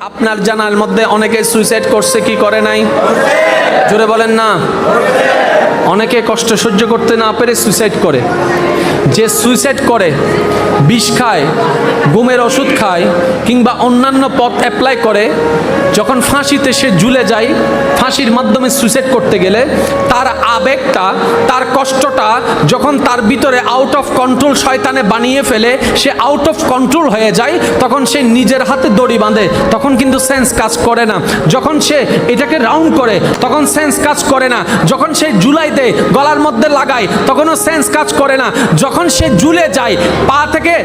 আপনার জানার মধ্যে অনেকে সুইসাইড করছে কি করে নাই? জোরে বলেন না। অনেকে কষ্ট সহ্য করতে না পেরে সুইসাইড করে। যে সুইসাইড করে, বিষ খায়, ঘুমের ওষুধ খায়, কিংবা অন্যান্য পথ অ্যাপ্লাই করে, যখন ফাঁসিতে সে ঝুলে যায়, ফাঁসির মাধ্যমে সুইসাইড করতে গেলে তার আবেগটা, তার কষ্টটা যখন তার ভিতরে আউট অফ কন্ট্রোল শয়তানে বানিয়ে ফেলে, সে আউট অফ কন্ট্রোল হয়ে যায়, তখন সে নিজের হাতে দড়ি বাঁধে, তখন কিন্তু সেন্স কাজ করে না। যখন সে এটাকে রাউন্ড করে, তখন সেন্স কাজ করে না। যখন সে ঝুলাই দেয়, গলার মধ্যে লাগায়, তখনও সেন্স কাজ করে না। যখন সে ঝুলে যায়, পা থেকে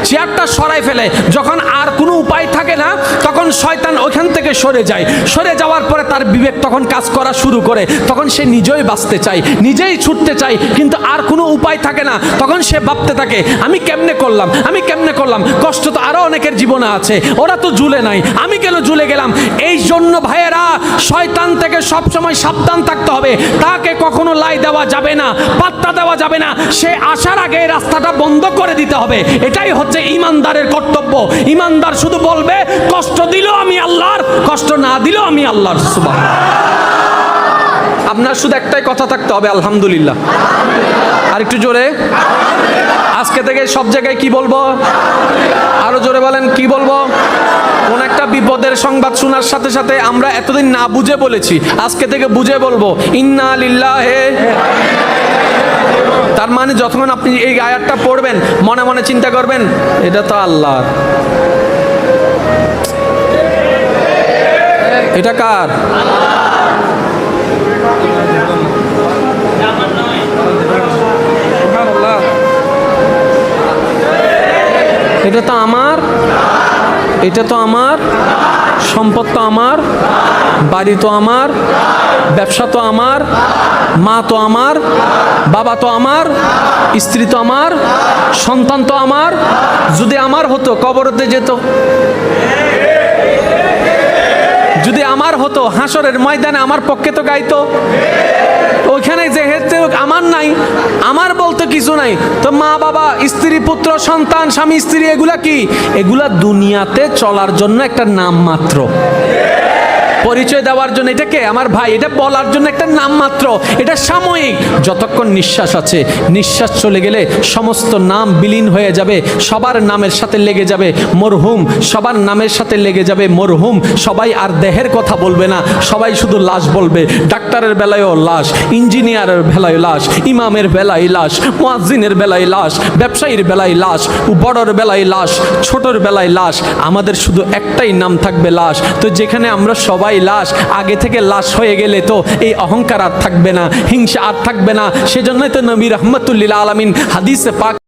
চেয়ারটা সরাই ফেলে, যখন আর কোনো উপায় থাকে না, তখন শয়তান ওইখান থেকে সরে যায়। সরে যাওয়ার পরে তার বিবেক তখন কাজ করা শুরু করে, তখন সে নিজেই বাঁচতে চায়, নিজেই ছুটতে চায়, কিন্তু আর কোনো উপায় থাকে না। তখন সে ভাবতে থাকে, আমি কেমনে করলাম, আমি কেমনে করলাম, কষ্ট তো আরো অনেকের জীবনে আছে, ওরা তো ঝুলে নাই, আমি কেন ঝুলে গেলাম। এই জন্য ভাইয়েরা, শয়তান থেকে সবসময় সাবধান থাকতে হবে। তাকে কখনো লাই দেওয়া যাবে না, পাত্তা দেওয়া যাবে না। সে আসার আগে রাস্তাটা বন্ধ করে দিতে হবে। এটাই হচ্ছে ইমানদারের কর্তব্য। ইমানদার শুধু বলবে, কষ্ট দিলেও আমি আল্লাহর, কষ্ট না দিলেও আমি আল্লাহর। সুবহানাল্লাহ। আপনার শুধু একটাই কথা থাকতে হবে, আলহামদুলিল্লাহ। আর একটু জোরে, আজকে থেকে সব জায়গায় কি বলবো? আরো জোরে বলেন, কি বলবো? কোন একটা বিপদের সংবাদ শোনার সাথে সাথে আমরা এতদিন না বুঝে বলেছি, আজকে থেকে বুঝে বলবো, ইন্না লিল্লাহি। তার মানে যতক্ষণ আপনি এই আয়াতটা পড়বেন, মনে মনে চিন্তা করবেন, এটা তো আল্লাহর, এটা কার? এটা তো আমার, এটা তো আমার, সম্পদ তো আমার, বাড়ি তো আমার, ব্যবসা তো আমার, মা তো আমার, বাবা তো আমার, স্ত্রী তো আমার, সন্তান তো আমার। যদি আমার হতো কবরতে যেত, যদি আমার হতো হাসরের ময়দানে আমার পক্ষে তো গাইতো। ওইখানে যেহেতু আমার নাই, আমার বলতে কিছু নাই, তো মা বাবা, স্ত্রী পুত্র সন্তান, স্বামী স্ত্রী, এগুলা কি? এগুলা দুনিয়াতে চলার জন্য একটা নাম মাত্র, পরিচয় দেওয়ার জন্য। এটাকে আমার ভাই, এটা বলার জন্য একটা নাম মাত্র, এটা সাময়িক। যতক্ষণ নিঃশ্বাস আছে, নিঃশ্বাস চলে গেলে সমস্ত নাম বিলীন হয়ে যাবে, সবার নামের সাথে লেগে যাবে মরহুম, সবার নামের সাথে লেগে যাবে মরহুম। সবাই আর দেহের কথা বলবে না, সবাই শুধু লাশ বলবে। ডাক্তারের বেলায়ও লাশ, ইঞ্জিনিয়ারের বেলায় লাশ, ইমামের বেলায় লাশ, মুয়াজ্জিনের বেলায় লাশ, ব্যবসায়ীর বেলায় লাশ, বড়র বেলায় লাশ, ছোটর বেলায় লাশ। আমাদের শুধু একটাই নাম থাকবে, লাশ। তো যেখানে আমরা সবাই লাশ, আগে থেকে লাশ হয়ে গেলে তো এই অহংকার আর থাকবে না, হিংসা আর থাকবে না। সেজন্যই তো নবী রাহমাতুল লিল আলামিন হাদিসে পাক